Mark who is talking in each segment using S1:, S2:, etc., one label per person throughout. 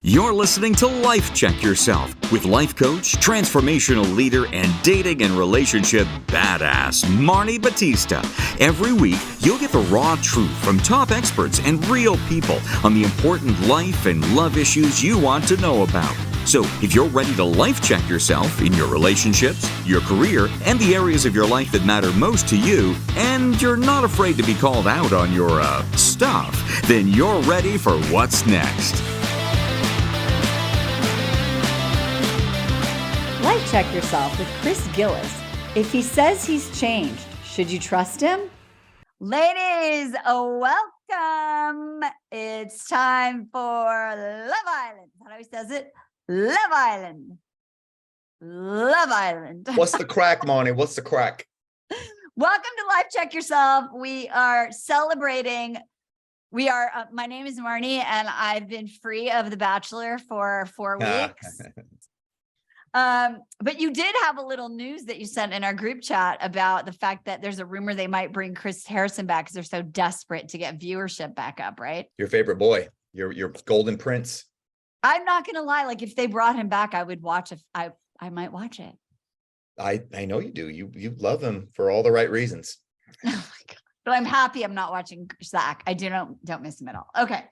S1: You're listening to Life Check Yourself with life coach, transformational leader, and dating and relationship badass, Marni Batista. Every week, you'll get the raw truth from top experts and real people on the important life and love issues you want to know about. So, if you're ready to life check yourself in your relationships, your career, and the areas of your life that matter most to you, and you're not afraid to be called out on your, stuff, then you're ready for what's next.
S2: Life Check Yourself with Chris Gillis. If he says he's changed, should you trust him? Ladies, welcome. It's time for Love Island. How he says it? Love Island. Love Island.
S3: What's the crack, Marni? What's the crack?
S2: Welcome to Life Check Yourself. We are celebrating. My name is Marni, and I've been free of The Bachelor for 4 weeks. But you did have a little news that you sent in our group chat about the fact that there's a rumor they might bring Chris Harrison back because they're so desperate to get viewership back up, right?
S3: Your favorite boy, your golden prince.
S2: I'm not gonna lie, like if they brought him back, I would watch. I might watch it.
S3: I know you do. You love him for all the right reasons.
S2: Oh my God. But I'm happy I'm not watching Zach. I don't miss him at all. Okay.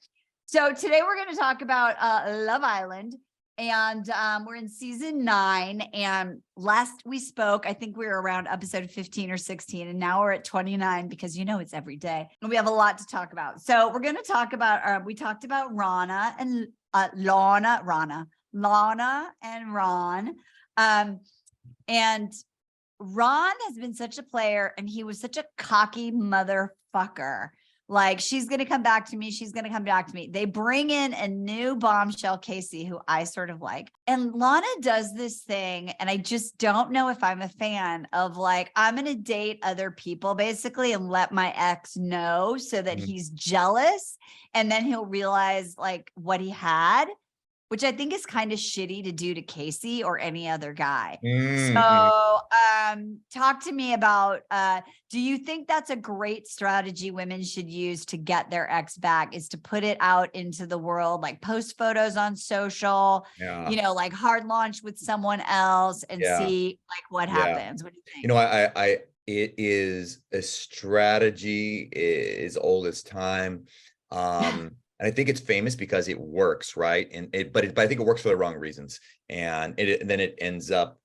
S2: So today we're going to talk about Love Island. And we're in season 9. And last we spoke, I think we were around episode 15 or 16. And now we're at 29 because it's every day. And we have a lot to talk about. So we're going to talk about, we talked about Lana and Ron. And Ron has been such a player, and he was such a cocky motherfucker. Like, she's going to come back to me. She's going to come back to me. They bring in a new bombshell, Casey, who I sort of like. And Lana does this thing, and I just don't know if I'm a fan of, like, I'm going to date other people basically and let my ex know so that he's jealous. And then he'll realize like what he had, which I think is kind of shitty to do to Casey or any other guy. So talk to me about, do you think that's a great strategy women should use to get their ex back, is to put it out into the world, like post photos on social, like hard launch with someone else and see like what happens? What do you think?
S3: It is a strategy as old as time. And I think it's famous because it works, right? But I think it works for the wrong reasons. And then it ends up,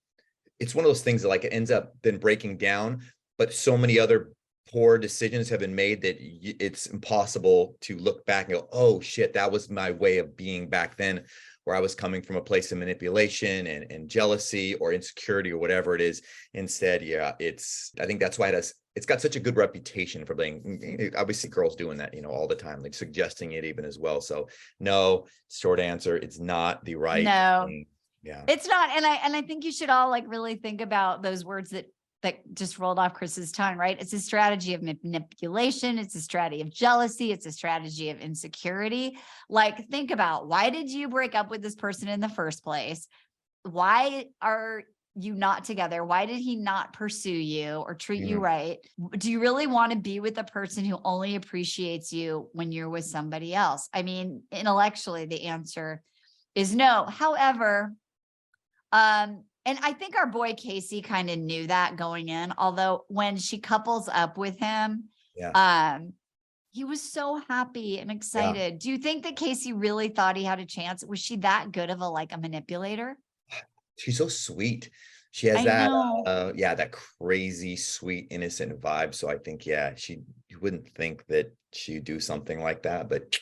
S3: it's one of those things that like it ends up then breaking down, but so many other poor decisions have been made that it's impossible to look back and go, oh shit, that was my way of being back then, where I was coming from a place of manipulation and jealousy or insecurity or whatever it is. Instead, I think that's why it's got such a good reputation for being, obviously girls doing that, all the time, like suggesting it even as well. So no, short answer, it's not the right thing. Yeah, it's
S2: not. And I think you should all like really think about those words that just rolled off Chris's tongue, right? It's a strategy of manipulation. It's a strategy of jealousy. It's a strategy of insecurity. Like, think about, why did you break up with this person in the first place? Why are you not together? Why did he not pursue you or treat you right? Do you really want to be with a person who only appreciates you when you're with somebody else? I mean, intellectually, the answer is no. However, and I think our boy Casey kind of knew that going in, although when she couples up with him, he was so happy and excited. Yeah. Do you think that Casey really thought he had a chance? Was she that good of a manipulator?
S3: She's so sweet. She has that crazy, sweet, innocent vibe. So I think, you wouldn't think that she'd do something like that, but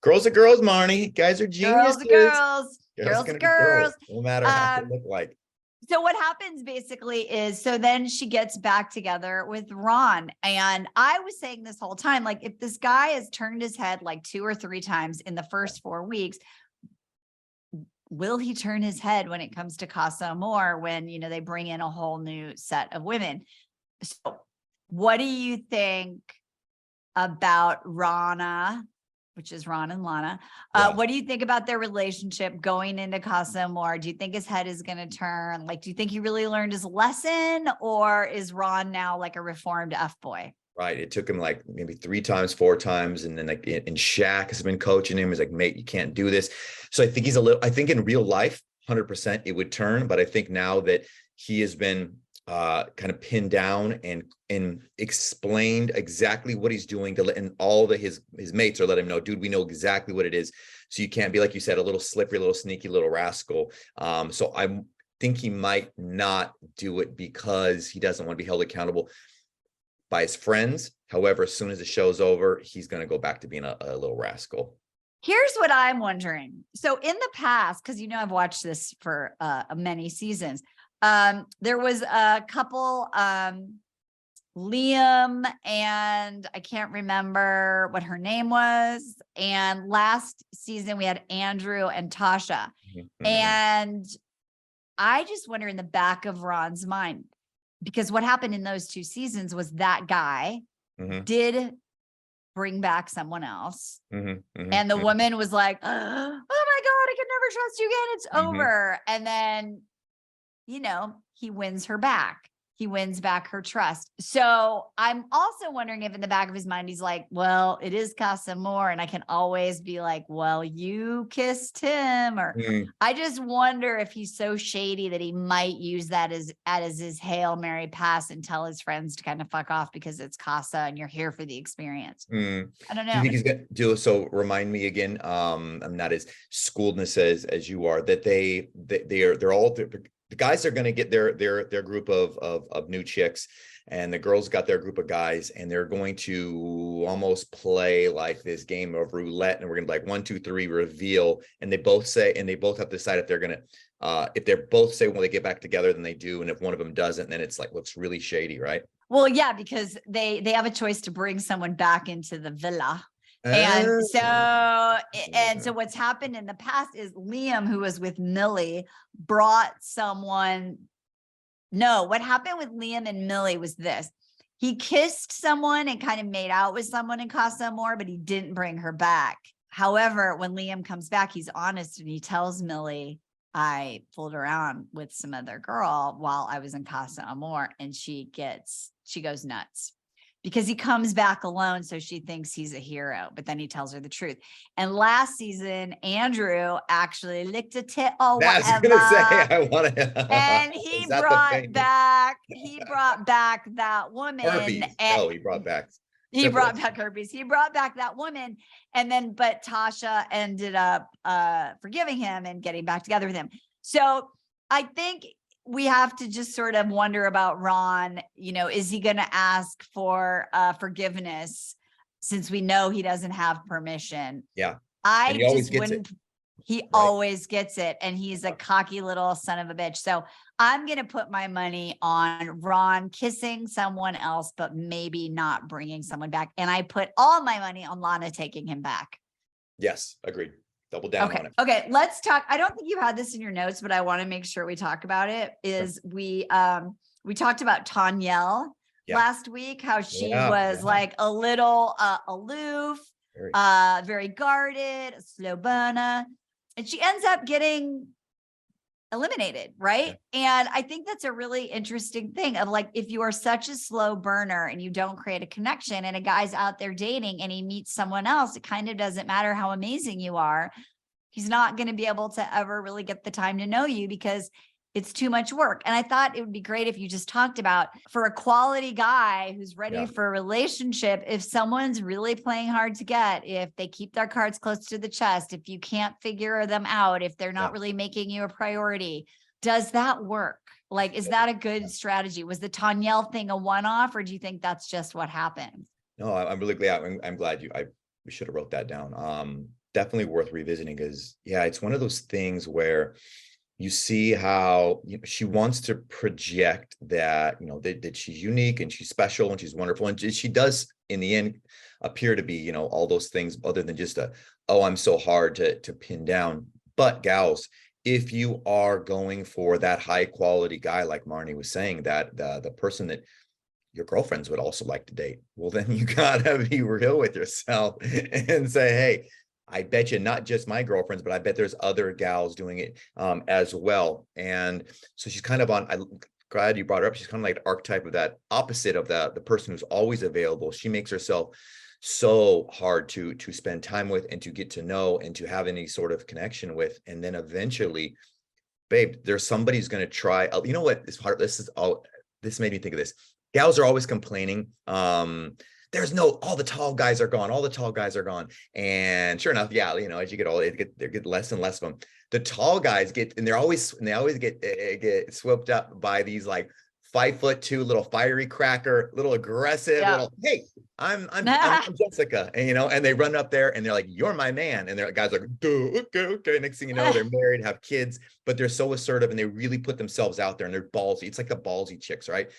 S3: girls are girls, Marni. Guys are geniuses.
S2: Girls are girls.
S3: No matter how they look like.
S2: So what happens basically is, so then she gets back together with Ron. And I was saying this whole time, like, if this guy has turned his head like 2 or 3 times in the first 4 weeks, will he turn his head when it comes to Casa Amor when, they bring in a whole new set of women? So what do you think about Rana, which is Ron and Lana? What do you think about their relationship going into Casa Amor? Do you think his head is going to turn? Like, do you think he really learned his lesson, or is Ron now like a reformed F boy?
S3: Right. It took him like maybe 3 times, 4 times. And then like, and Shaq has been coaching him. He's like, mate, you can't do this. So I think I think in real life, 100% it would turn. But I think now that he has been kind of pinned down and explained exactly what he's doing and all his mates are letting him know, dude, we know exactly what it is. So you can't be, like you said, a little slippery, a little sneaky, little rascal. So I think he might not do it because he doesn't want to be held accountable by his friends. However, as soon as the show's over, he's going to go back to being a little rascal.
S2: Here's what I'm wondering. So in the past, because I've watched this for many seasons, there was a couple, Liam and I can't remember what her name was. And last season we had Andrew and Tasha.
S3: Mm-hmm.
S2: And I just wonder in the back of Ron's mind, because what happened in those 2 seasons was that guy did bring back someone else. And the woman was like, oh my God, I can never trust you again. It's over. And then, he wins her back. He wins back her trust. So I'm also wondering if in the back of his mind, he's like, well, it is Casa Amor. And I can always be like, well, you kissed him. Or I just wonder if he's so shady that he might use that as his Hail Mary pass and tell his friends to kind of fuck off because it's Casa and you're here for the experience. I don't know.
S3: Do you think he's going to do it? So remind me again, I'm not as schooledness as you are, that they're all the guys are going to get their group of new chicks, and the girls got their group of guys, and they're going to almost play like this game of roulette, and we're going to be like 1, 2, 3 reveal, and they both have to decide if they're going to if they're both say when they get back together, then they do, and if one of them doesn't, then it's like looks really shady, right?
S2: Well, yeah, because they have a choice to bring someone back into the villa. And so what's happened in the past is Liam, who was with Millie, brought someone. No, what happened with Liam and Millie was this. He kissed someone and kind of made out with someone in Casa Amor, but he didn't bring her back. However, when Liam comes back, he's honest and he tells Millie, I fooled around with some other girl while I was in Casa Amor, and she goes nuts. Because he comes back alone, so she thinks he's a hero, but then he tells her the truth. And last season, Andrew actually licked a tit or whatever.
S3: I was gonna say, I want to.
S2: And he brought back that woman.
S3: Herpes.
S2: And
S3: he brought back.
S2: He brought back herpes. He brought back that woman, and then but Tasha ended up forgiving him and getting back together with him. So I think we have to just sort of wonder about Ron. Is he going to ask for forgiveness since we know he doesn't have permission?
S3: Yeah.
S2: I just wouldn't. He always gets it. And he's a cocky little son of a bitch. So I'm going to put my money on Ron kissing someone else, but maybe not bringing someone back. And I put all my money on Lana taking him back.
S3: Yes. Agreed. Double down on it.
S2: Okay. Let's talk. I don't think you had this in your notes, but I want to make sure we talk about it. We talked about Tanyelle last week, how she was like a little aloof, very guarded, a slow burner, and she ends up getting eliminated, right? And I think that's a really interesting thing of like, if you are such a slow burner and you don't create a connection and a guy's out there dating and he meets someone else, it kind of doesn't matter how amazing you are. He's not going to be able to ever really get the time to know you because it's too much work. And I thought it would be great if you just talked about, for a quality guy who's ready for a relationship, if someone's really playing hard to get, if they keep their cards close to the chest, if you can't figure them out, if they're not really making you a priority, does that work? Like, is that a good strategy? Was the Tanyelle thing a one-off, or do you think that's just what happened?
S3: No, I'm really glad. I'm glad we should have wrote that down. Definitely worth revisiting because it's one of those things where you see how she wants to project that, that she's unique and she's special and she's wonderful. And she does in the end appear to be, all those things other than just I'm so hard to pin down. But gals, if you are going for that high quality guy, like Marni was saying, that the person that your girlfriends would also like to date, well, then you gotta be real with yourself and say, hey, I bet you not just my girlfriends, but I bet there's other gals doing it as well. And so she's kind of on, glad you brought her up. She's kind of like an archetype of that opposite of the person who's always available. She makes herself so hard to spend time with and to get to know and to have any sort of connection with. And then eventually, babe, there's somebody who's going to try. You know what? This made me think of this. Gals are always complaining. All the tall guys are gone. All the tall guys are gone. And sure enough, yeah, you know, as you get older, they get less and less of them. The tall guys they always get swept up by these like 5'2" little fiery cracker, little aggressive, little, hey, I'm Jessica, and you know, and they run up there and they're like, you're my man, and they're guys like, okay. Next thing you know, they're married, have kids, but they're so assertive and they really put themselves out there and they're ballsy. It's like the ballsy chicks, right?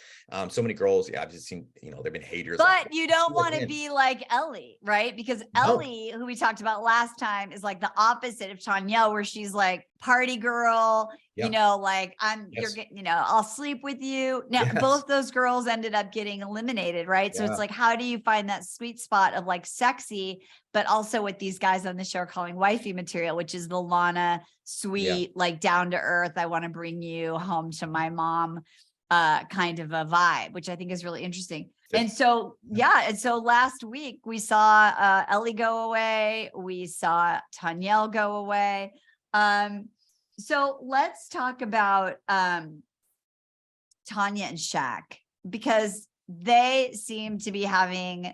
S3: So many girls, I've just seen, you know, they've been haters.
S2: But you don't want to be like Ellie, right? Because Ellie, who we talked about last time, is like the opposite of Tanya, where she's like party girl, you know, like you're getting, you know, I'll sleep with you. Now, both those girls ended up getting eliminated, right? So it's like, how do you find that sweet spot of like sexy, but also what these guys on the show are calling wifey material, which is the Lana sweet, like down to earth, I want to bring you home to my mom kind of a vibe, which I think is really interesting. And so, and so last week we saw Ellie go away. We saw Tanyelle go away. So let's talk about Tanya and Shaq, because they seem to be having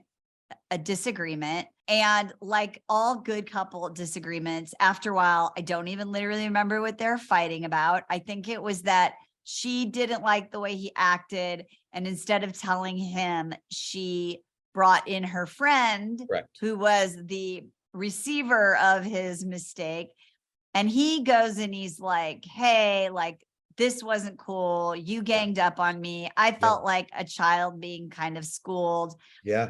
S2: a disagreement. And like all good couple disagreements, after a while, I don't even literally remember what they're fighting about. I think it was that she didn't like the way he acted. And instead of telling him, she brought in her friend, who was the receiver of his mistake. And he goes and he's like, hey, like, this wasn't cool. You ganged up on me. I felt like a child being kind of schooled. Yeah.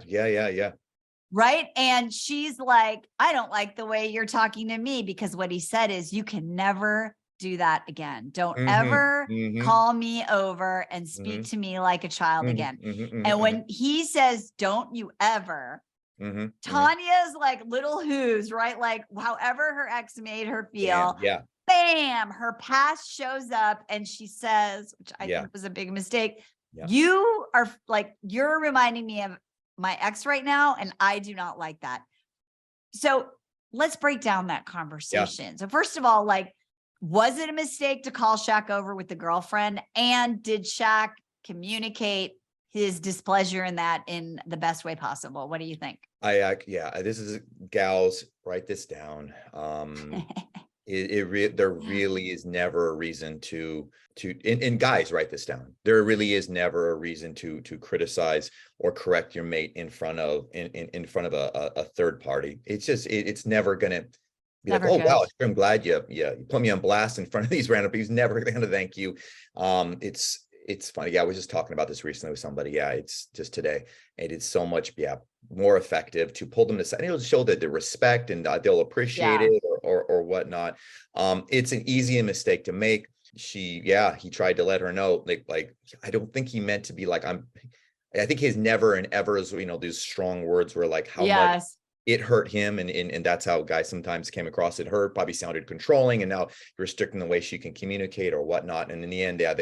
S2: Right. And she's like, I don't like the way you're talking to me, because what he said is, you can never do that again. Don't ever call me over and speak to me like a child again. And when he says, don't you ever, Tanya's like little who's, right? Like however her ex made her feel. Bam, her past shows up and she says, which I think was a big mistake. You are like, you're reminding me of my ex right now, and I do not like that. So let's break down that conversation. So first of all, like, was it a mistake to call Shaq over with the girlfriend? And did Shaq communicate his displeasure in that in the best way possible? What do you think?
S3: This is gals, write this down. There really is never a reason and guys, write this down. There really is never a reason to criticize or correct your mate in front of a third party. It's just, it's never gonna be never like, oh, wow, I'm glad you put me on blast in front of these random people. He's never gonna thank you. It's funny. I was just talking about this recently with somebody. It's just today. And it's so much, more effective to pull them to side. It'll show that the respect and they'll appreciate it or whatnot. It's an easy mistake to make. He tried to let her know, like, I don't think he meant to be like, I think his never and ever is, you know, these strong words were like how much it hurt him. And that's how guys sometimes came across. It hurt, probably sounded controlling, and now you're restricting the way she can communicate or whatnot. And in the end, I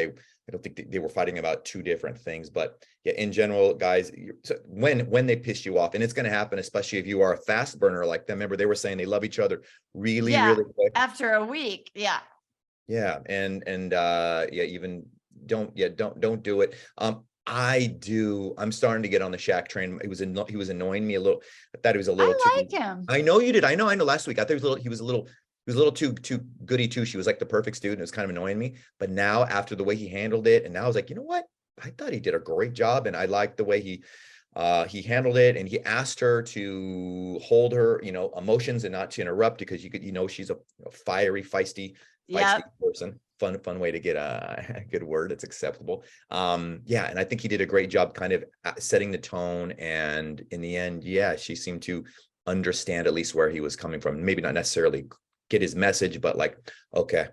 S3: don't think they were fighting about two different things, but in general, guys, when they piss you off, and it's going to happen, especially if you are a fast burner like them. Remember, they were saying they love each other really quick.
S2: After a week.
S3: Even don't do it. I'm starting to get on the Shaq train. He was annoying me a little. I thought he was a little too.
S2: Like him.
S3: I know you did. I know last week I thought he was a little too goody two. She was like the perfect student. It was kind of annoying me. But now, after the way he handled it, and now I was like, you know what? I thought he did a great job, and I liked the way he handled it. And he asked her to hold her, you know, emotions and not to interrupt, because you could, you know, she's a fiery, feisty person. Fun way to get a good word. It's acceptable. And I think he did a great job kind of setting the tone. And in the end, she seemed to understand at least where he was coming from. Maybe not necessarily get his message, but like, okay.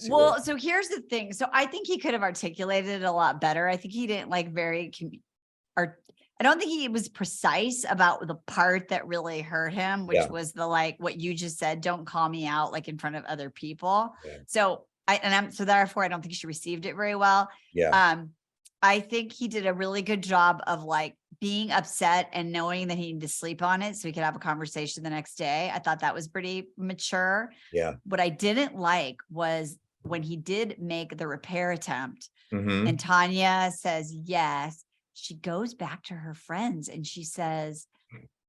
S2: Well, so here's the thing. So I think he could have articulated it a lot better. I think he didn't like I don't think he was precise about the part that really hurt him, which was the, like what you just said, don't call me out like in front of other people. So therefore I don't think she received it very well. I think he did a really good job of like being upset and knowing that he needed to sleep on it so he could have a conversation the next day. I thought that was pretty mature.
S3: Yeah.
S2: What I didn't like was when he did make the repair attempt
S3: Mm-hmm.
S2: and Tanya says yes, she goes back to her friends and she says,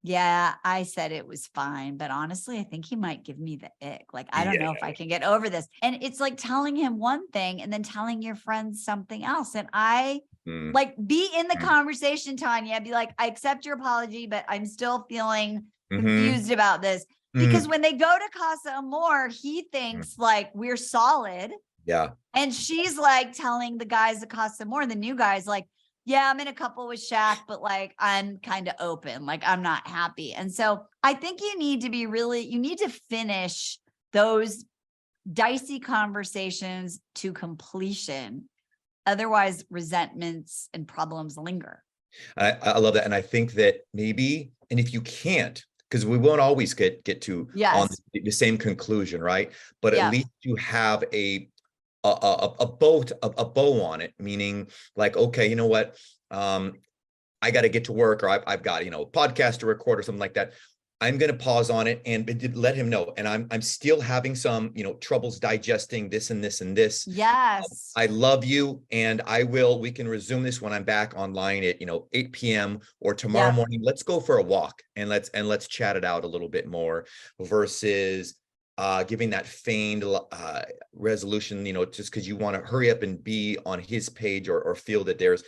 S2: yeah, I said it was fine, but honestly, I think he might give me the ick. Like, I don't know if I can get over this. And it's like telling him one thing and then telling your friends something else. And I like be in the conversation, Tanya, be like, I accept your apology, but I'm still feeling confused about this. Because when they go to Casa Amor, he thinks like we're solid.
S3: Yeah.
S2: And she's like telling the guys at Casa Amor, the new guys, like, yeah, I'm in a couple with Shaq, but like, I'm kind of open, like I'm not happy. And so I think you need to finish those dicey conversations to completion. Otherwise, resentments and problems linger.
S3: I love that. And I think that maybe, and if you can't, because we won't always get to on the same conclusion, right? But at least you have a bow on it, meaning like, okay, you know what? I got to get to work, or I've got, a podcast to record or something like that. I'm going to pause on it and let him know. And I'm still having some, troubles digesting this and this and this.
S2: Yes.
S3: I love you. And we can resume this when I'm back online at, 8 p.m. or tomorrow morning. Let's go for a walk and let's chat it out a little bit more versus giving that feigned resolution, just because you want to hurry up and be on his page or feel that there's,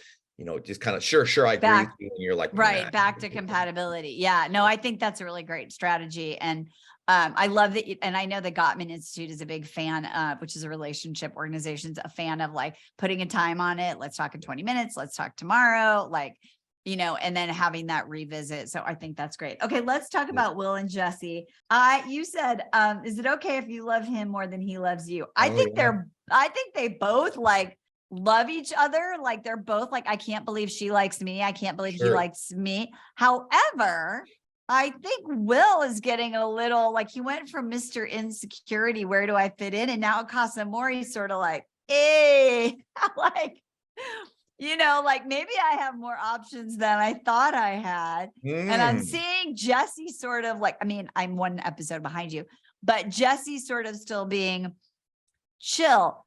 S3: just kind of sure, I agree with you. And you're like,
S2: right, back to compatibility. Yeah, no, I think that's a really great strategy. And I love that. And I know the Gottman Institute is a big fan of, which is a relationship organization, a fan of like putting a time on it. Let's talk in 20 minutes. Let's talk tomorrow. Like, and then having that revisit. So I think that's great. Okay, let's talk about Will and Jesse. You said, is it okay if you love him more than he loves you? I think they both like love each other. Like they're both like, I can't believe she likes me. I can't believe he likes me. However, I think Will is getting a little like he went from Mr. Insecurity, where do I fit in? And now at Casa Amor, he's sort of like, hey, like, like maybe I have more options than I thought I had. And I'm seeing Jesse sort of like, I mean, I'm one episode behind you, but Jesse sort of still being chill.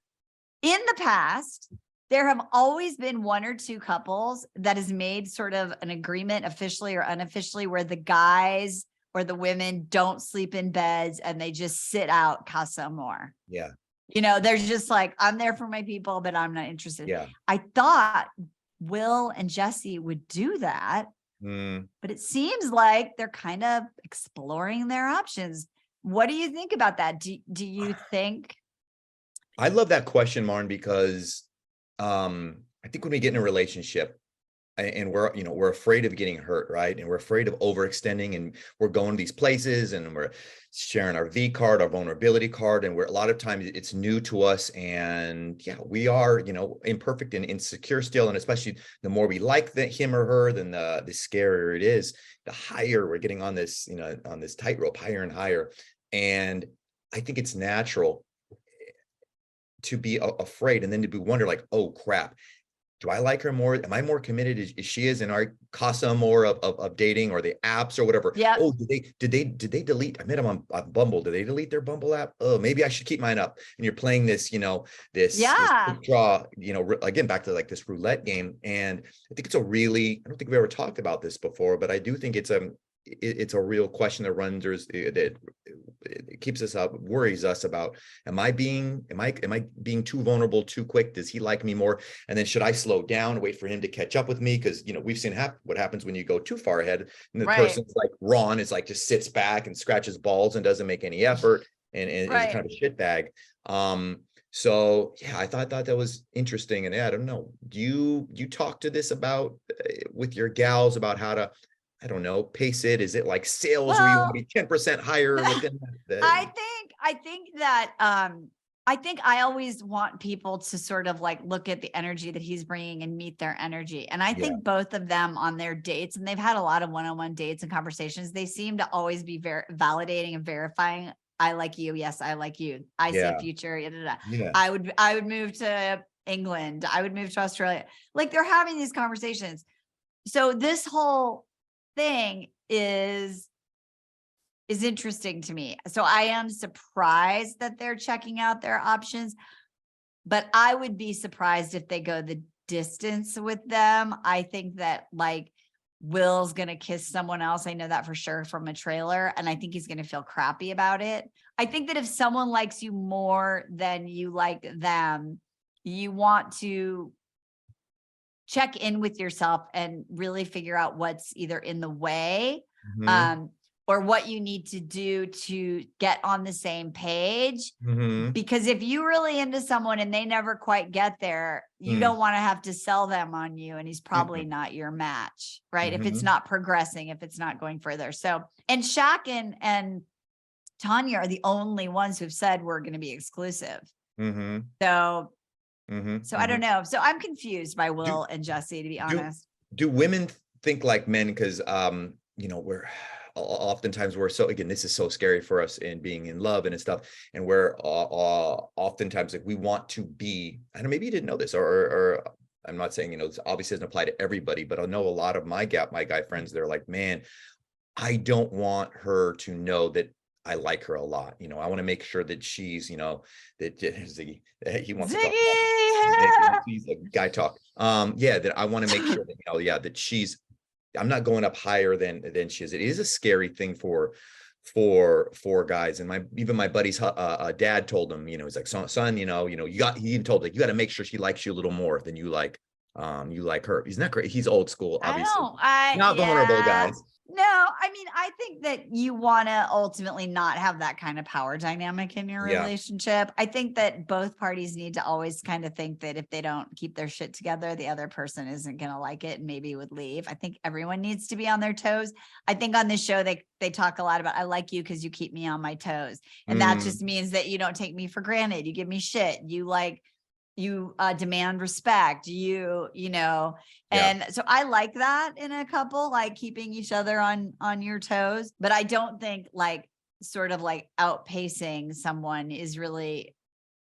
S2: In the past, there have always been one or two couples that has made sort of an agreement officially or unofficially where the guys or the women don't sleep in beds and they just sit out Casa Amor.
S3: Yeah.
S2: There's just like, I'm there for my people, but I'm not interested.
S3: Yeah.
S2: I thought Will and Jesse would do that, but it seems like they're kind of exploring their options. What do you think about that? Do you think?
S3: I love that question, Marn, because I think when we get in a relationship and we're afraid of getting hurt, right? And we're afraid of overextending, and we're going to these places and we're sharing our V card, our vulnerability card. And a lot of times it's new to us. And we are, imperfect and insecure still. And especially the more we like him or her, then the scarier it is, the higher we're getting on this, on this tightrope, higher and higher. And I think it's natural to be afraid, and then to be wonder like, oh crap, do I like her more? Am I more committed as she is in our Casa Amor of dating or the apps or whatever?
S2: Yeah.
S3: Oh, did they delete? I met them on Bumble. Did they delete their Bumble app? Oh, maybe I should keep mine up. And you're playing this, this draw, again, back to like this roulette game. And I think I don't think we ever talked about this before, but I do think it's a real question that that it keeps us up, worries us about, am I being too vulnerable too quick? Does he like me more? And then should I slow down, wait for him to catch up with me? Because we've seen what happens when you go too far ahead, and the person's like Ron is like just sits back and scratches balls and doesn't make any effort and is kind of a shit bag. So I thought that was interesting. And I don't know, do you talk to this about with your gals about how to, I don't know, pace it? Is it like sales where you want to be 10% higher within
S2: I think that I think I always want people to sort of like look at the energy that he's bringing and meet their energy. And I think both of them on their dates, and they've had a lot of one-on-one dates and conversations, they seem to always be validating and verifying. I like you. Yes, I like you. I see a future. I would move to England. I would move to Australia. Like they're having these conversations. So this whole thing is interesting to me. So I am surprised that they're checking out their options, but I would be surprised if they go the distance with them. I think that like Will's going to kiss someone else. I know that for sure from a trailer. And I think he's going to feel crappy about it. I think that if someone likes you more than you like them, you want to check in with yourself and really figure out what's either in the way, or what you need to do to get on the same page. Because if you're really into someone and they never quite get there, you don't want to have to sell them on you. And he's probably not your match, right? If it's not progressing, if it's not going further. So, and Shaq and Tanya are the only ones who've said we're going to be exclusive. So I don't know. So I'm confused by Will and Jesse, to be honest.
S3: Do women think like men? Because, you know, oftentimes we're so, again, this is so scary for us in being in love and stuff. And we're oftentimes like, we want to be, I don't know, maybe you didn't know this, or I'm not saying, you know, this obviously doesn't apply to everybody, but I know a lot of my guy friends, they're like, man, I don't want her to know that I like her a lot. You know, I want to make sure that she's, you know, that Ziggy, he wants to talk about, he's a guy talk. Yeah, that I want to make sure that, you know, yeah, that I'm not going up higher than she is. It is a scary thing for guys. And even my buddy's dad told him, you know, he's like, son, he even told like, you got to make sure she likes you a little more than you like her. He's not great. He's old school, obviously. Not vulnerable guys.
S2: No, I mean, I think that you want to ultimately not have that kind of power dynamic in your relationship. I think that both parties need to always kind of think that if they don't keep their shit together, the other person isn't going to like it and maybe would leave. I think everyone needs to be on their toes. I think on this show, they talk a lot about, I like you because you keep me on my toes. And that just means that you don't take me for granted. You give me shit. You demand respect, you know, and so I like that in a couple, like keeping each other on your toes. But I don't think like sort of like outpacing someone is really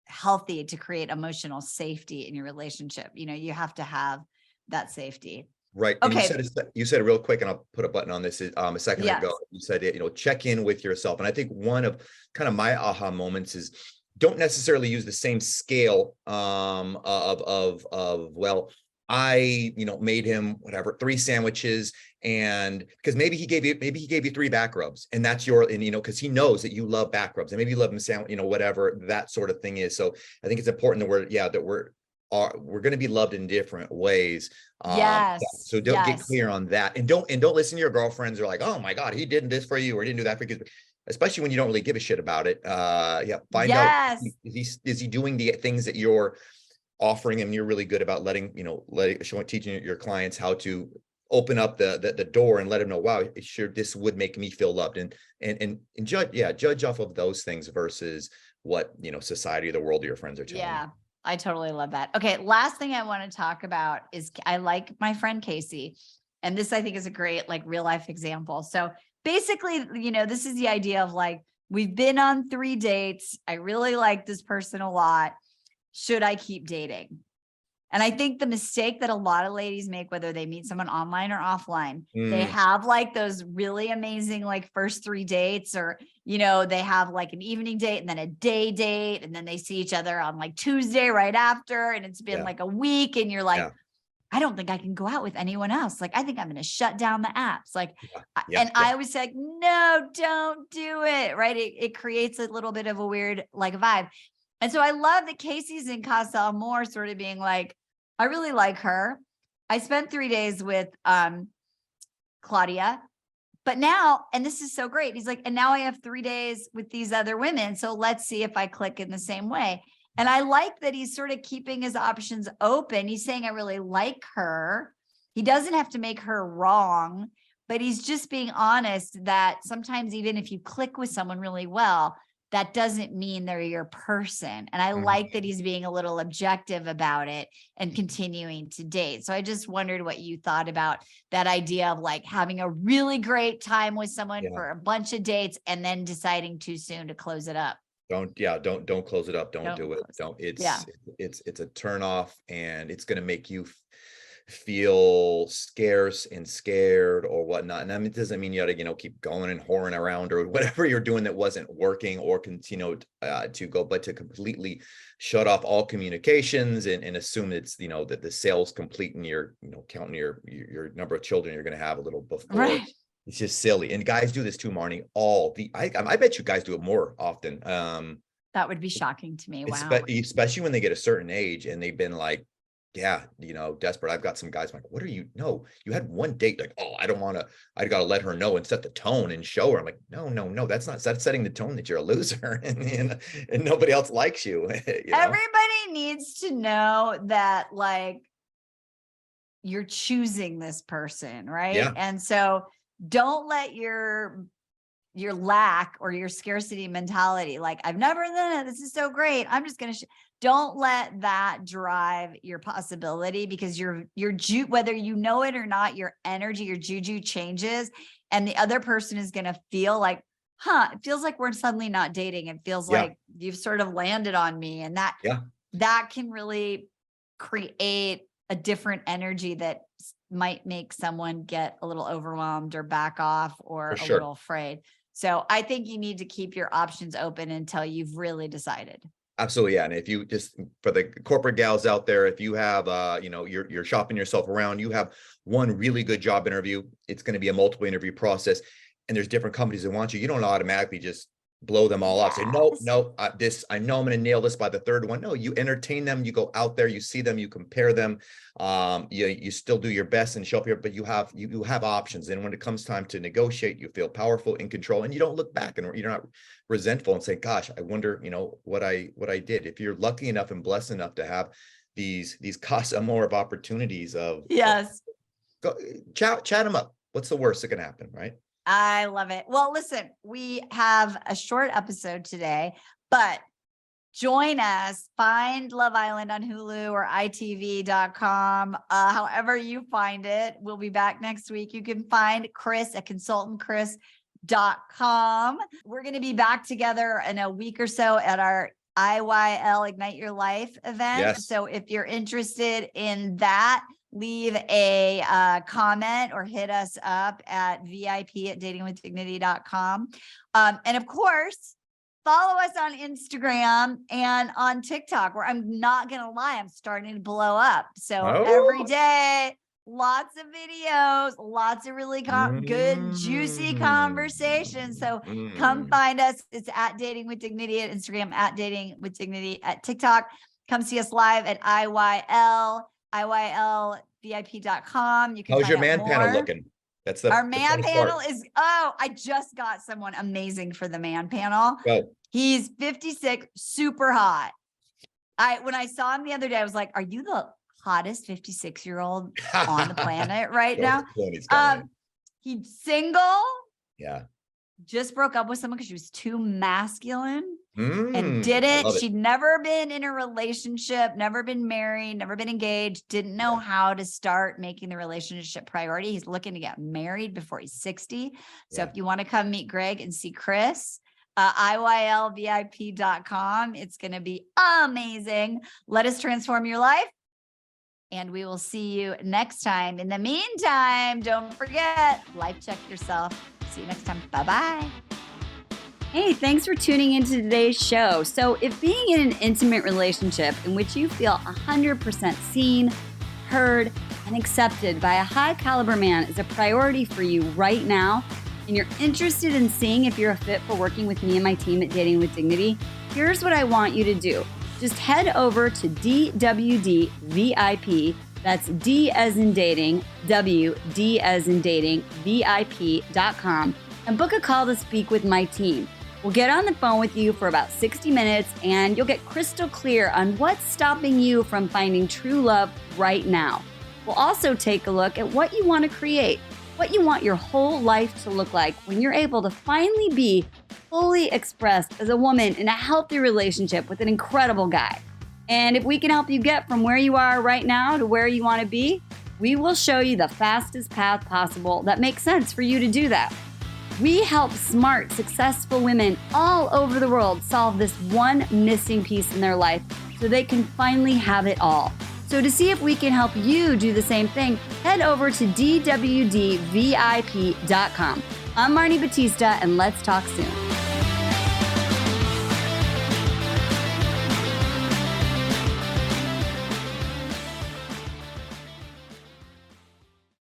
S2: healthy to create emotional safety in your relationship. You know, you have to have that safety.
S3: Right. Okay. And you said it real quick, and I'll put a button on this a second ago. You said, you know, check in with yourself. And I think one of kind of my aha moments is, don't necessarily use the same scale of well, I, you know, made him whatever 3 sandwiches, and because maybe he gave you 3 back rubs, and that's and you know, because he knows that you love back rubs, and maybe you love him sandwich, you know, whatever that sort of thing is. So I think it's important that we're going to be loved in different ways. So don't get clear on that, and don't listen to your girlfriends who are like, oh my God, he did this for you or didn't do that for you. Especially when you don't really give a shit about it. Find out, is he doing the things that you're offering him? You're really good about teaching your clients how to open up the door and let him know, wow, sure, this would make me feel loved, and judge off of those things versus what, you know, society or the world or your friends are telling you.
S2: I totally love that. Okay, last thing I want to talk about is I like my friend Casey, and this I think is a great like real life example. So basically, you know, this is the idea of like, we've been on 3 dates. I really like this person a lot. Should I keep dating? And I think the mistake that a lot of ladies make, whether they meet someone online or offline, they have like those really amazing, like first 3 dates, or, you know, they have like an evening date and then a day date. And then they see each other on like Tuesday right after. And it's been like a week, and you're like, I don't think I can go out with anyone else. Like, I think I'm going to shut down the apps. Like, I always say, like, no, don't do it. Right. It creates a little bit of a weird, like, vibe. And so I love that Casey's in Casa Amor sort of being like, I really like her. I spent 3 days with, Claudia, but now, and this is so great. He's like, and now I have 3 days with these other women. So let's see if I click in the same way. And I like that he's sort of keeping his options open. He's saying, I really like her. He doesn't have to make her wrong, but he's just being honest that sometimes even if you click with someone really well, that doesn't mean they're your person. And I like that he's being a little objective about it and continuing to date. So I just wondered what you thought about that idea of like having a really great time with someone for a bunch of dates and then deciding too soon to close it up.
S3: Don't close it up. Don't do it.
S2: close
S3: Don't,
S2: Yeah.
S3: it's a turn off, and it's going to make you feel scarce and scared or whatnot. And I mean, it doesn't mean you got to, keep going and whoring around or whatever you're doing that wasn't working, or continue to go, but to completely shut off all communications and assume it's, that the sale's complete, and you're, counting your number of children you're going to have a little before.
S2: Right.
S3: It's just silly. And guys do this too, Marni. I bet you guys do it more often.
S2: That would be shocking to me. Wow.
S3: Especially when they get a certain age and they've been like, desperate. I've got some guys like, what are you? No, you had one date. Like, oh, I got to let her know and set the tone and show her. I'm like, no, that's setting the tone that you're a loser and nobody else likes you.
S2: Everybody needs to know that, like, you're choosing this person, right?
S3: Yeah.
S2: And so don't let your lack or your scarcity mentality, like, I've never done it, this is so great, I'm just going to don't let that drive your possibility, because your whether you know it or not, your energy, your juju changes, and the other person is going to feel like, it feels like we're suddenly not dating. It feels like you've sort of landed on me. And that can really create a different energy that might make someone get a little overwhelmed or back off or a little afraid. So I think you need to keep your options open until you've really decided.
S3: Absolutely. Yeah. And if you just, for the corporate gals out there, if you have, you're shopping yourself around, you have one really good job interview, it's going to be a multiple interview process, and there's different companies that want you. You don't automatically just blow them all off. Say, no, I know I'm going to nail this by the third one. No, you entertain them. You go out there, you see them, you compare them. You still do your best and show up here, but you have options. And when it comes time to negotiate, you feel powerful, in control, and you don't look back and you're not resentful and say, gosh, I wonder, what I did. If you're lucky enough and blessed enough to have these Casa Amor of opportunities go chat them up. What's the worst that can happen, right?
S2: I love it. Well, listen, we have a short episode today, but join us. Find Love Island on Hulu or itv.com. However you find it, we'll be back next week. You can find Chris at consultantchris.com. We're going to be back together in a week or so at our IYL Ignite Your Life event.
S3: Yes.
S2: So if you're interested in that, leave a comment or hit us up at vip@datingwithdignity.com. And of course, follow us on Instagram and on TikTok, where I'm not going to lie, I'm starting to blow up. So every day, lots of videos, lots of really good, juicy conversations. So come find us. It's at Dating with Dignity at Instagram, at Dating with Dignity at TikTok. Come see us live at IYLVIP.com. You can
S3: How's your man panel looking? That's
S2: our man panel is, I just got someone amazing for the man panel. He's 56, super hot. When I saw him the other day, I was like, are you the hottest 56-year-old on the planet right now? He's single.
S3: Yeah.
S2: Just broke up with someone because she was too masculine and didn't. She'd never been in a relationship, never been married, never been engaged, didn't know how to start making the relationship priority. He's looking to get married before he's 60. So if you want to come meet Greg and see Chris, IYLVIP.com. It's going to be amazing. Let us transform your life. And we will see you next time. In the meantime, don't forget, life check yourself. See you next time. Bye-bye. Hey, thanks for tuning into today's show. So if being in an intimate relationship in which you feel 100% seen, heard, and accepted by a high caliber man is a priority for you right now, and you're interested in seeing if you're a fit for working with me and my team at Dating with Dignity, here's what I want you to do. Just head over to DWD VIP, that's D as in dating, W, D as in dating, VIP.com, and book a call to speak with my team. We'll get on the phone with you for about 60 minutes, and you'll get crystal clear on what's stopping you from finding true love right now. We'll also take a look at what you want to create, what you want your whole life to look like when you're able to finally be fully expressed as a woman in a healthy relationship with an incredible guy. And if we can help you get from where you are right now to where you want to be, we will show you the fastest path possible that makes sense for you to do that.
S4: We help smart, successful women all over the world solve this one missing piece in their life so they can finally have it all. So to see if we can help you do the same thing, head over to dwdvip.com. I'm Marni Batista, and let's talk soon.